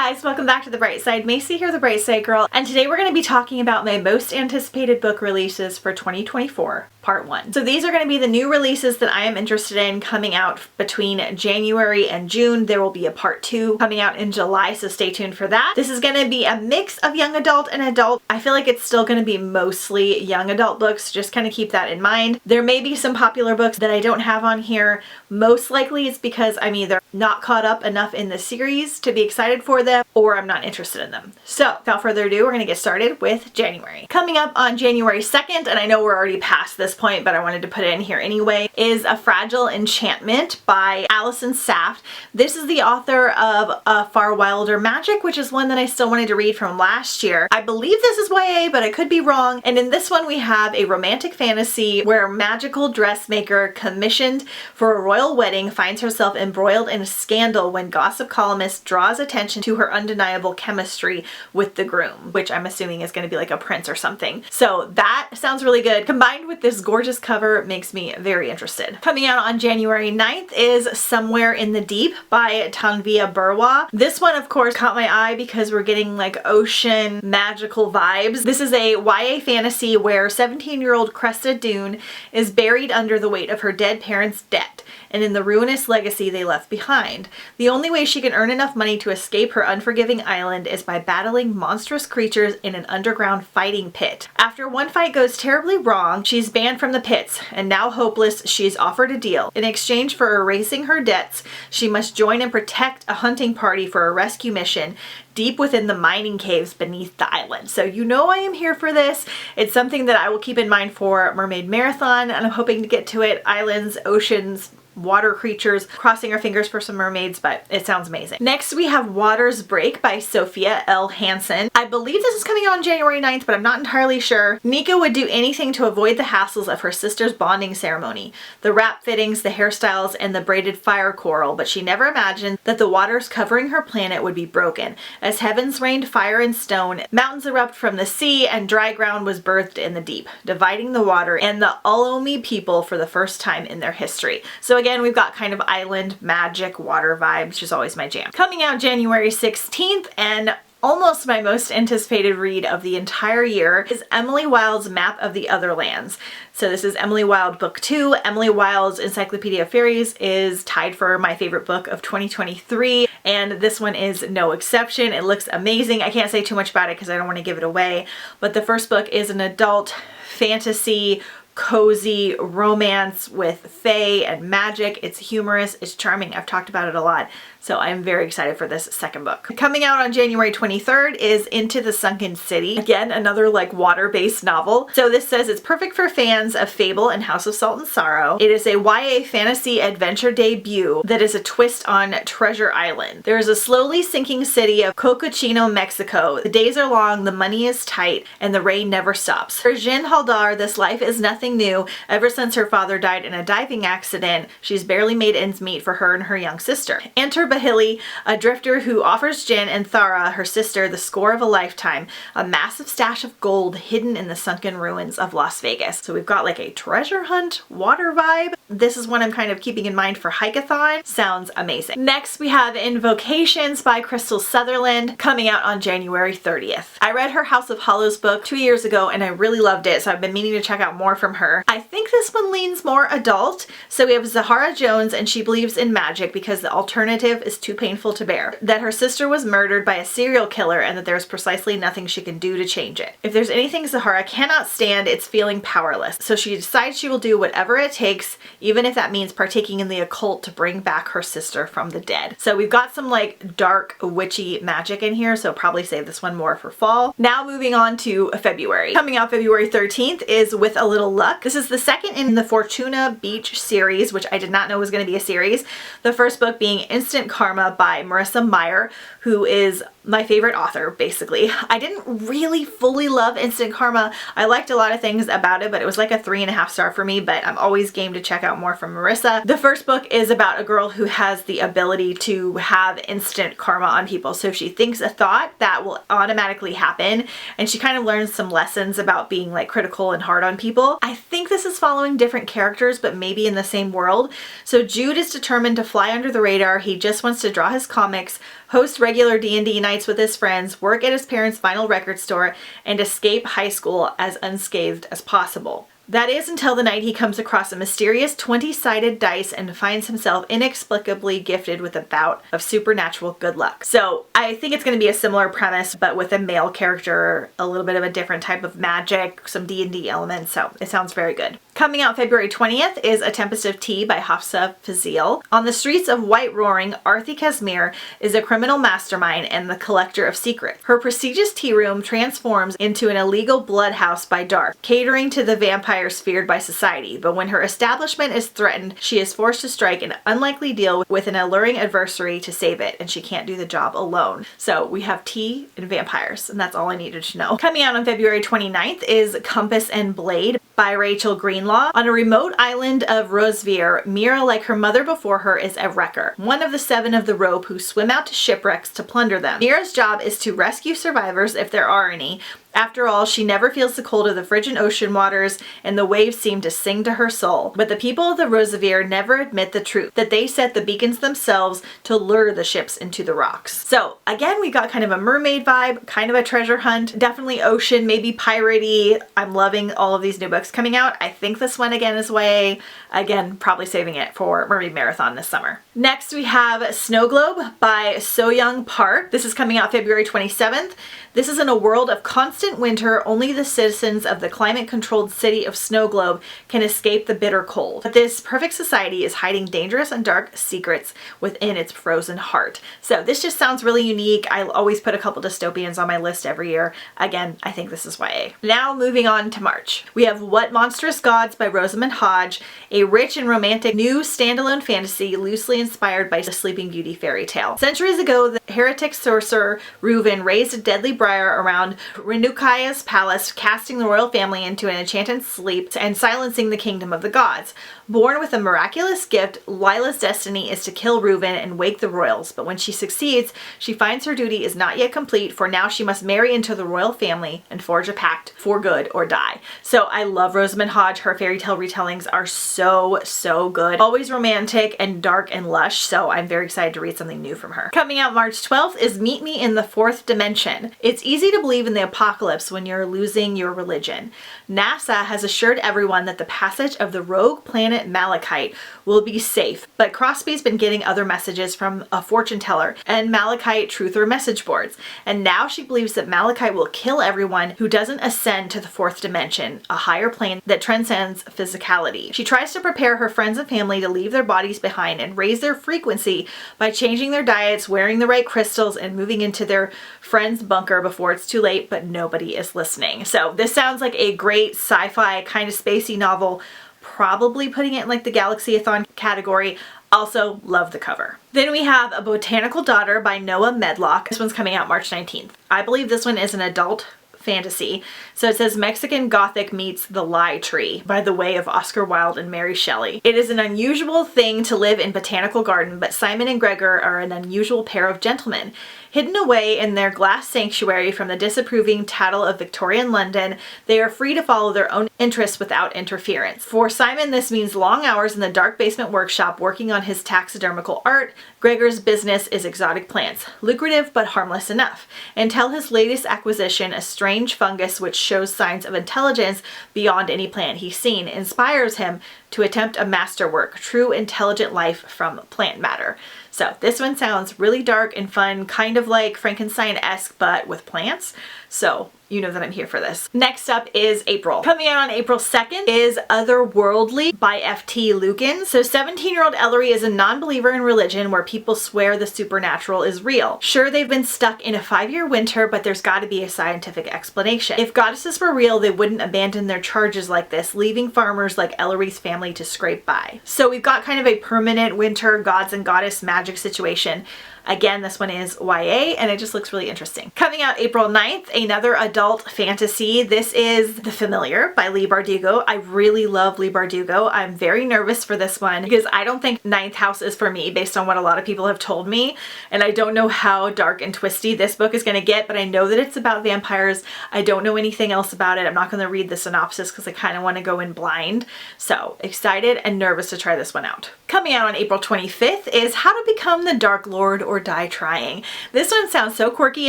guys, welcome back to The Bright Side. Macy here, The Bright Side Girl, and today we're going to be talking about my most anticipated book releases for 2024, part 1. So these are going to be the new releases that I am interested in coming out between January and June. There will be a part 2 coming out in July, so stay tuned for that. This is going to be a mix of young adult and adult. I feel like it's still going to be mostly young adult books, just kind of keep that in mind. There may be some popular books that I don't have on here. Most likely it's because I'm either not caught up enough in the series to be excited for them, or I'm not interested in them. So without further ado, we're going to get started with January. Coming up on January 2nd, and I know we're already past this point, but I wanted to put it in here anyway, is A Fragile Enchantment by Allison Saft. This is the author of A Far Wilder Magic, which is one that I still wanted to read from last year. I believe this is YA, but I could be wrong. And in this one, we have a romantic fantasy where a magical dressmaker commissioned for a royal wedding finds herself embroiled in a scandal when gossip columnist draws attention to her undeniable chemistry with the groom, which I'm assuming is going to be like a prince or something. So that sounds really good. Combined with this gorgeous cover makes me very interested. Coming out on January 9th is Somewhere in the Deep by Tanvia Burwa. This one, of course, caught my eye because we're getting like ocean magical vibes. This is a YA fantasy where 17-year-old Cresta Dune is buried under the weight of her dead parents' debt and in the ruinous legacy they left behind. The only way she can earn enough money to escape her unforgiving island is by battling monstrous creatures in an underground fighting pit. After one fight goes terribly wrong, she's banned from the pits, and now hopeless, she's offered a deal. In exchange for erasing her debts, she must join and protect a hunting party for a rescue mission deep within the mining caves beneath the island. So you know I am here for this. It's something that I will keep in mind for Mermaid Marathon, and I'm hoping to get to it. Islands, oceans, water creatures, crossing our fingers for some mermaids, but it sounds amazing. Next we have Water's Break by Sophia L. Hansen. I believe this is coming out on January 9th, but I'm not entirely sure. Nika would do anything to avoid the hassles of her sister's bonding ceremony, the wrap fittings, the hairstyles, and the braided fire coral, but she never imagined that the waters covering her planet would be broken. As heavens rained fire and stone, mountains erupt from the sea, and dry ground was birthed in the deep, dividing the water and the Ulomi people for the first time in their history. So again, we've got kind of island magic water vibes, which is always my jam. Coming out January 16th, and almost my most anticipated read of the entire year, is Emily Wilde's Map of the Otherlands. So this is Emily Wilde book 2. Emily Wilde's Encyclopedia of Fairies is tied for my favorite book of 2023, and this one is no exception. It looks amazing. I can't say too much about it because I don't want to give it away, but the first book is an adult fantasy cozy romance with fae and magic. It's humorous, it's charming. I've talked about it a lot, so I'm very excited for this second book. Coming out on January 23rd is Into the Sunken City. Again, another like water-based novel. So this says it's perfect for fans of Fable and House of Salt and Sorrow. It is a YA fantasy adventure debut that is a twist on Treasure Island. There is a slowly sinking city of Cocochino, Mexico. The days are long, the money is tight, and the rain never stops. For Jin Haldar, this life is nothing new. Ever since her father died in a diving accident, she's barely made ends meet for her and her young sister. Enter Bahili, a drifter who offers Jin and Thara, her sister, the score of a lifetime, a massive stash of gold hidden in the sunken ruins of Las Vegas. So we've got like a treasure hunt water vibe. This is one I'm kind of keeping in mind for Hike-a-thon. Sounds amazing. Next we have Invocations by Crystal Sutherland, coming out on January 30th. I read her House of Hollows book 2 years ago and I really loved it, so I've been meaning to check out more from her. I think this one leans more adult. So we have Zahara Jones, and she believes in magic because the alternative is too painful to bear. That her sister was murdered by a serial killer and that there's precisely nothing she can do to change it. If there's anything Zahara cannot stand, it's feeling powerless. So she decides she will do whatever it takes, even if that means partaking in the occult to bring back her sister from the dead. So we've got some like dark witchy magic in here, so probably save this one more for fall. Now moving on to February. Coming out February 13th is With a Little Luck. This is the second in the Fortuna Beach series, which I did not know was going to be a series. The first book being Instant Karma by Marissa Meyer, who is my favorite author, basically. I didn't really fully love Instant Karma. I liked a lot of things about it, but it was like a 3.5 star for me, but I'm always game to check out more from Marissa. The first book is about a girl who has the ability to have instant karma on people. So if she thinks a thought, that will automatically happen, and she kind of learns some lessons about being like critical and hard on people. I think this is following different characters, but maybe in the same world. So Jude is determined to fly under the radar. He just wants to draw his comics, host regular D&D nights nights with his friends, work at his parents' vinyl record store, and escape high school as unscathed as possible. That is until the night he comes across a mysterious 20-sided dice and finds himself inexplicably gifted with a bout of supernatural good luck. So I think it's going to be a similar premise, but with a male character, a little bit of a different type of magic, some D&D elements, so it sounds very good. Coming out February 20th is A Tempest of Tea by Hafsa Fazil. On the streets of White Roaring, Arthi Casimir is a criminal mastermind and the collector of secrets. Her prestigious tea room transforms into an illegal bloodhouse by dark, catering to the vampires feared by society. But when her establishment is threatened, she is forced to strike an unlikely deal with an alluring adversary to save it, and she can't do the job alone. So we have tea and vampires, and that's all I needed to know. Coming out on February 29th is Compass and Blade by Rachel Greenlaw. On a remote island of Rosevere, Mira, like her mother before her, is a wrecker, one of the 7 of the rope who swim out to shipwrecks to plunder them. Mira's job is to rescue survivors, if there are any. After all, she never feels the cold of the frigid ocean waters, and the waves seem to sing to her soul. But the people of the Rosevere never admit the truth, that they set the beacons themselves to lure the ships into the rocks. So again, we got kind of a mermaid vibe, kind of a treasure hunt, definitely ocean, maybe piratey. I'm loving all of these new books coming out. I think this one again is YA. Again, probably saving it for Mermaid Marathon this summer. Next we have Snow Globe by So-Young Park. This is coming out February 27th. This is in a world of constant winter. Only the citizens of the climate-controlled city of Snow Globe can escape the bitter cold. But this perfect society is hiding dangerous and dark secrets within its frozen heart. So this just sounds really unique. I always put a couple dystopians on my list every year. Again, I think this is YA. Now moving on to March. We have What Monstrous Gods by Rosamund Hodge, a rich and romantic new standalone fantasy loosely inspired by the Sleeping Beauty fairy tale. Centuries ago, the heretic sorcerer Reuven raised a deadly briar around Renukiah's palace, casting the royal family into an enchanted sleep and silencing the kingdom of the gods. Born with a miraculous gift, Lila's destiny is to kill Reuven and wake the royals, but when she succeeds, she finds her duty is not yet complete, for now she must marry into the royal family and forge a pact for good or die. So I love Rosamund Hodge. Her fairy tale retellings are so good. Always romantic and dark and lush, so I'm very excited to read something new from her. Coming out March 12th is Meet Me in the Fourth Dimension. It's easy to believe in the apocalypse when you're losing your religion. NASA has assured everyone that the passage of the rogue planet Malachite will be safe, but Crosby's been getting other messages from a fortune teller and Malachite truther message boards, and now she believes that Malachite will kill everyone who doesn't ascend to the fourth dimension, a higher plane that transcends physicality. She tries to prepare her friends and family to leave their bodies behind and raise their frequency by changing their diets, wearing the right crystals, and moving into their friend's bunker before it's too late, but nobody is listening. So this sounds like a great sci-fi kind of spacey novel, probably putting it in like the Galaxy-a-thon category. Also love the cover. Then we have A Botanical Daughter by Noah Medlock. This one's coming out March 19th. I believe this one is an adult fantasy. So it says Mexican Gothic meets The Lie Tree by the way of Oscar Wilde and Mary Shelley. It is an unusual thing to live in Botanical Garden, but Simon and Gregor are an unusual pair of gentlemen. Hidden away in their glass sanctuary from the disapproving tattle of Victorian London, they are free to follow their own interests without interference. For Simon, this means long hours in the dark basement workshop working on his taxidermical art. Gregor's business is exotic plants, lucrative but harmless enough, until his latest acquisition, a strange fungus which shows signs of intelligence beyond any plant he's seen, inspires him to attempt a masterwork, true intelligent life from plant matter. So this one sounds really dark and fun, kind of like Frankenstein-esque, but with plants. So you know that I'm here for this. Next up is April. Coming out on April 2nd is Otherworldly by F.T. Lucan. So 17-year-old Ellery is a non-believer in religion where people swear the supernatural is real. Sure, they've been stuck in a 5-year winter, but there's got to be a scientific explanation. If goddesses were real, they wouldn't abandon their charges like this, leaving farmers like Ellery's family to scrape by. So we've got kind of a permanent winter gods and goddess magic situation. Again, this one is YA and it just looks really interesting. Coming out April 9th, another adult fantasy. This is The Familiar by Leigh Bardugo. I really love Leigh Bardugo. I'm very nervous for this one because I don't think Ninth House is for me based on what a lot of people have told me, and I don't know how dark and twisty this book is going to get, but I know that it's about vampires. I don't know anything else about it. I'm not going to read the synopsis because I kind of want to go in blind. So excited and nervous to try this one out. Coming out on April 25th is How to Become the Dark Lord or die trying. This one sounds so quirky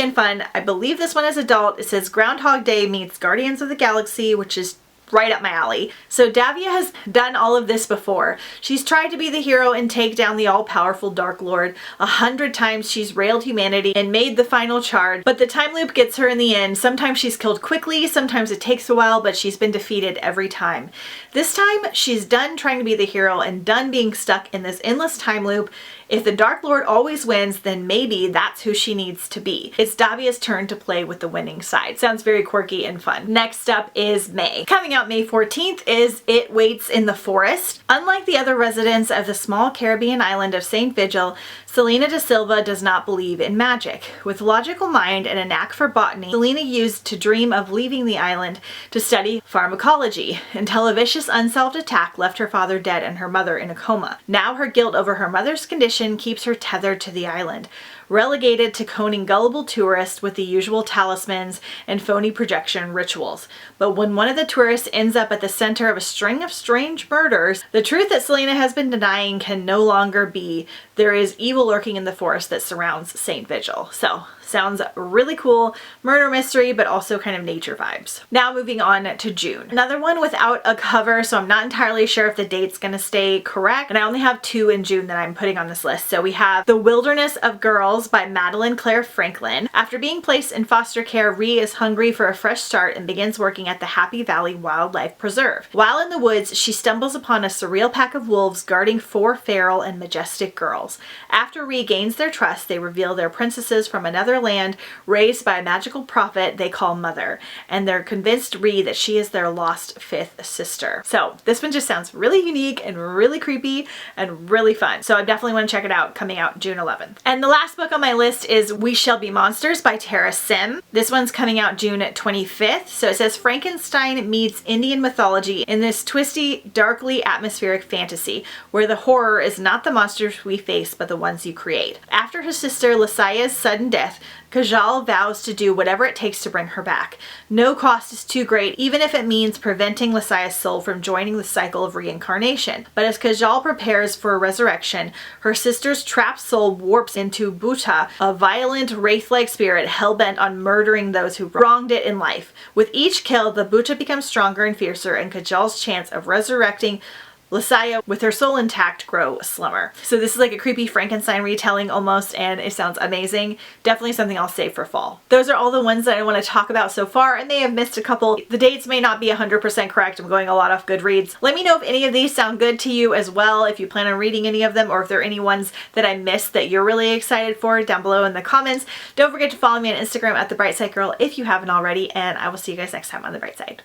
and fun. I believe this one is adult. It says Groundhog Day meets Guardians of the Galaxy, which is right up my alley. So Davia has done all of this before. She's tried to be the hero and take down the all-powerful Dark Lord. 100 times she's railed humanity and made the final charge, but the time loop gets her in the end. Sometimes she's killed quickly, sometimes it takes a while, but she's been defeated every time. This time, she's done trying to be the hero and done being stuck in this endless time loop. If the Dark Lord always wins, then maybe that's who she needs to be. It's Davia's turn to play with the winning side. Sounds very quirky and fun. Next up is May. Coming out May 14th is It Waits in the Forest. Unlike the other residents of the small Caribbean island of St. Vigil, Selena da Silva does not believe in magic. With a logical mind and a knack for botany, Selena used to dream of leaving the island to study pharmacology until a vicious unsolved attack left her father dead and her mother in a coma. Now her guilt over her mother's condition keeps her tethered to the island, relegated to coning gullible tourists with the usual talismans and phony projection rituals. But when one of the tourists ends up at the center of a string of strange murders, the truth that Selena has been denying can no longer be. There is evil lurking in the forest that surrounds St. Vigil. So, sounds really cool. Murder mystery, but also kind of nature vibes. Now moving on to June. Another one without a cover, so I'm not entirely sure if the date's gonna stay correct. And I only have 2 in June that I'm putting on this list. So we have The Wilderness of Girls by Madeline Claire Franklin. After being placed in foster care, Ree is hungry for a fresh start and begins working at the Happy Valley Wildlife Preserve. While in the woods, she stumbles upon a surreal pack of wolves guarding 4 feral and majestic girls. After Ree gains their trust, they reveal they're princesses from another land raised by a magical prophet they call Mother, and they're convinced Ree that she is their lost 5th sister. So this one just sounds really unique and really creepy and really fun. So I definitely want to check it out, coming out June 11th. And the last book on my list is We Shall Be Monsters by Tara Sim. This one's coming out June 25th. So it says Frankenstein meets Indian mythology in this twisty, darkly atmospheric fantasy where the horror is not the monsters we face but the ones you create. After her sister Lysia's sudden death, Kajal vows to do whatever it takes to bring her back. No cost is too great, even if it means preventing Lysia's soul from joining the cycle of reincarnation. But as Kajal prepares for a resurrection, her sister's trapped soul warps into Bhuta, a violent, wraith-like spirit hell-bent on murdering those who wronged it in life. With each kill, the Bhuta becomes stronger and fiercer, and Kajal's chance of resurrecting Lysia with her soul intact grow slimmer. So this is like a creepy Frankenstein retelling almost, and it sounds amazing. Definitely something I'll save for fall. Those are all the ones that I want to talk about so far. I may have missed a couple. The dates may not be 100% correct. I'm going a lot off Goodreads. Let me know if any of these sound good to you as well, if you plan on reading any of them, or if there are any ones that I missed that you're really excited for down below in the comments. Don't forget to follow me on Instagram at The Bright Side Girl if you haven't already, and I will see you guys next time on The Bright Side.